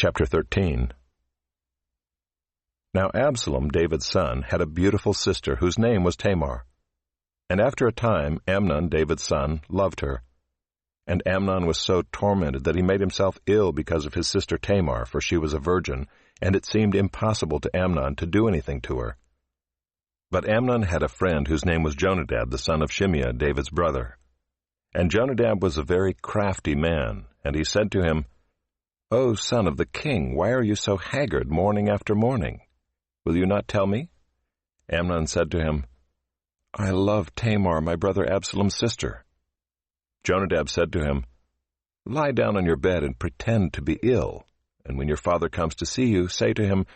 Chapter 13. Now Absalom, David's son, had a beautiful sister whose name was Tamar. And after a time Amnon, David's son, loved her. And Amnon was so tormented that he made himself ill because of his sister Tamar, for she was a virgin, and it seemed impossible to Amnon to do anything to her. But Amnon had a friend whose name was Jonadab, the son of Shimeah, David's brother. And Jonadab was a very crafty man, and he said to him, "O son of the king, why are you so haggard morning after morning? Will you not tell me?" Amnon said to him, "I love Tamar, my brother Absalom's sister." Jonadab said to him, "Lie down on your bed and pretend to be ill, and when your father comes to see you, say to him,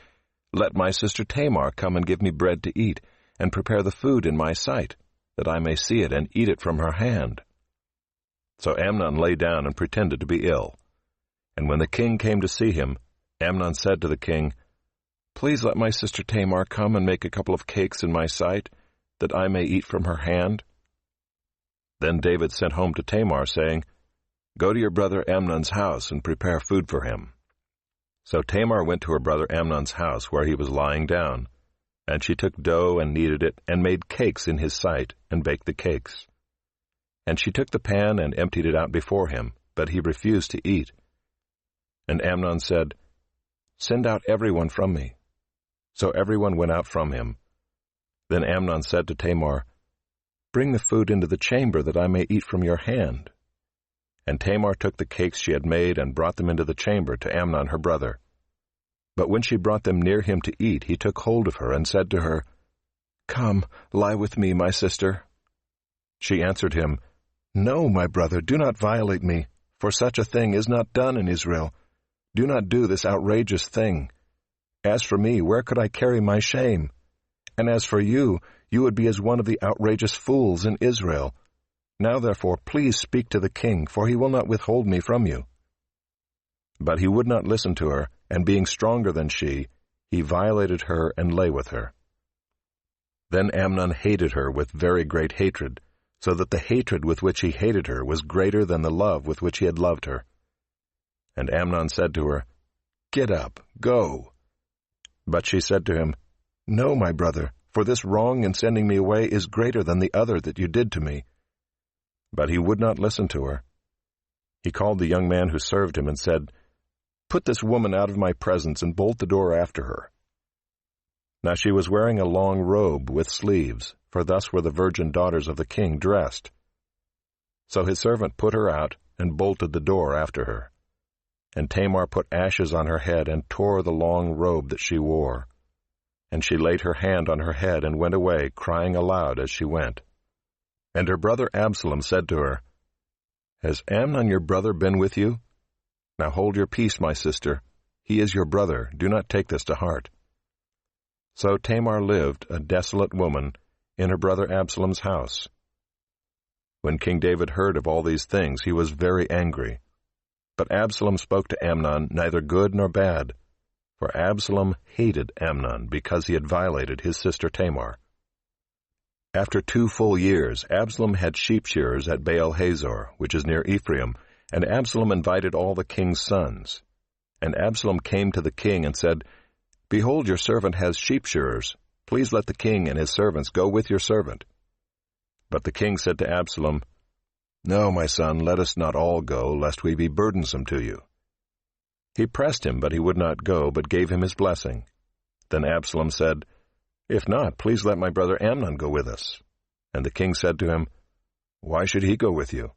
'Let my sister Tamar come and give me bread to eat, and prepare the food in my sight, that I may see it and eat it from her hand.'" So Amnon lay down and pretended to be ill. And when the king came to see him, Amnon said to the king, "Please let my sister Tamar come and make a couple of cakes in my sight, that I may eat from her hand." Then David sent home to Tamar, saying, "Go to your brother Amnon's house and prepare food for him." So Tamar went to her brother Amnon's house, where he was lying down, and she took dough and kneaded it, and made cakes in his sight, and baked the cakes. And she took the pan and emptied it out before him, but he refused to eat. And Amnon said, "Send out everyone from me." So everyone went out from him. Then Amnon said to Tamar, "Bring the food into the chamber, that I may eat from your hand." And Tamar took the cakes she had made and brought them into the chamber to Amnon her brother. But when she brought them near him to eat, he took hold of her and said to her, "Come, lie with me, my sister." She answered him, "No, my brother, do not violate me, for such a thing is not done in Israel. Do not do this outrageous thing. As for me, where could I carry my shame? And as for you, you would be as one of the outrageous fools in Israel. Now therefore, please speak to the king, for he will not withhold me from you." But he would not listen to her, and being stronger than she, he violated her and lay with her. Then Amnon hated her with very great hatred, so that the hatred with which he hated her was greater than the love with which he had loved her. And Amnon said to her, "Get up, go." But she said to him, "No, my brother, for this wrong in sending me away is greater than the other that you did to me." But he would not listen to her. He called the young man who served him and said, "Put this woman out of my presence and bolt the door after her." Now she was wearing a long robe with sleeves, for thus were the virgin daughters of the king dressed. So his servant put her out and bolted the door after her. And Tamar put ashes on her head and tore the long robe that she wore. And she laid her hand on her head and went away, crying aloud as she went. And her brother Absalom said to her, "Has Amnon your brother been with you? Now hold your peace, my sister. He is your brother. Do not take this to heart." So Tamar lived, a desolate woman, in her brother Absalom's house. When King David heard of all these things, he was very angry. But Absalom spoke to Amnon neither good nor bad, for Absalom hated Amnon because he had violated his sister Tamar. After 2 full years, Absalom had sheep shearers at Baal-Hazor, which is near Ephraim, and Absalom invited all the king's sons. And Absalom came to the king and said, "Behold, your servant has sheep shearers. Please let the king and his servants go with your servant." But the king said to Absalom, "No, my son, let us not all go, lest we be burdensome to you." He pressed him, but he would not go, but gave him his blessing. Then Absalom said, "If not, please let my brother Amnon go with us." And the king said to him, "Why should he go with you?"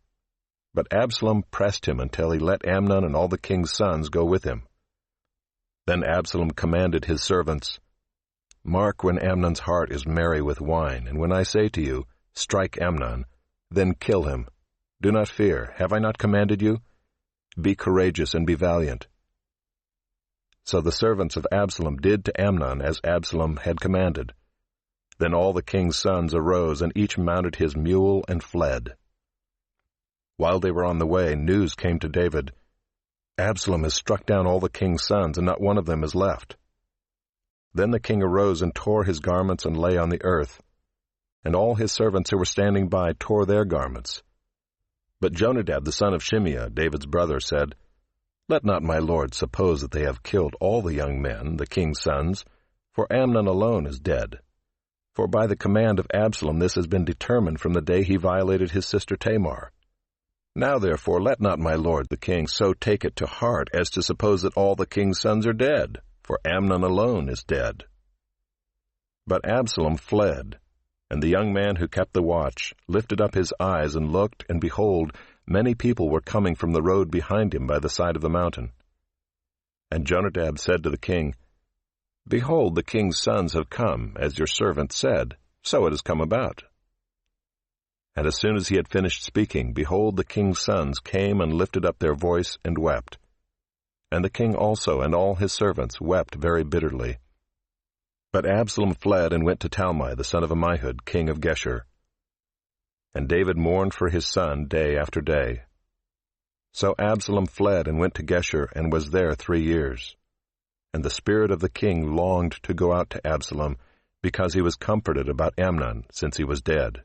But Absalom pressed him until he let Amnon and all the king's sons go with him. Then Absalom commanded his servants, "Mark when Amnon's heart is merry with wine, and when I say to you, 'Strike Amnon,' then kill him. Do not fear. Have I not commanded you? Be courageous and be valiant." So the servants of Absalom did to Amnon as Absalom had commanded. Then all the king's sons arose, and each mounted his mule and fled. While they were on the way, news came to David, "Absalom has struck down all the king's sons, and not one of them is left." Then the king arose and tore his garments and lay on the earth. And all his servants who were standing by tore their garments. But Jonadab the son of Shimeah, David's brother, said, Let not my lord suppose that they have killed all the young men, the king's sons, for Amnon alone is dead. For by the command of Absalom this has been determined from the day he violated his sister Tamar. Now therefore let not my lord the king so take it to heart as to suppose that all the king's sons are dead, for Amnon alone is dead." But Absalom fled, and the young man who kept the watch lifted up his eyes and looked, and behold, many people were coming from the road behind him by the side of the mountain. And Jonadab said to the king, "Behold, the king's sons have come, as your servant said, so it has come about." And as soon as he had finished speaking, behold, the king's sons came and lifted up their voice and wept. And the king also and all his servants wept very bitterly. But Absalom fled and went to Talmai, the son of Ammihud, king of Geshur. And David mourned for his son day after day. So Absalom fled and went to Geshur, and was there 3 years. And the spirit of the king longed to go out to Absalom, because he was comforted about Amnon, since he was dead.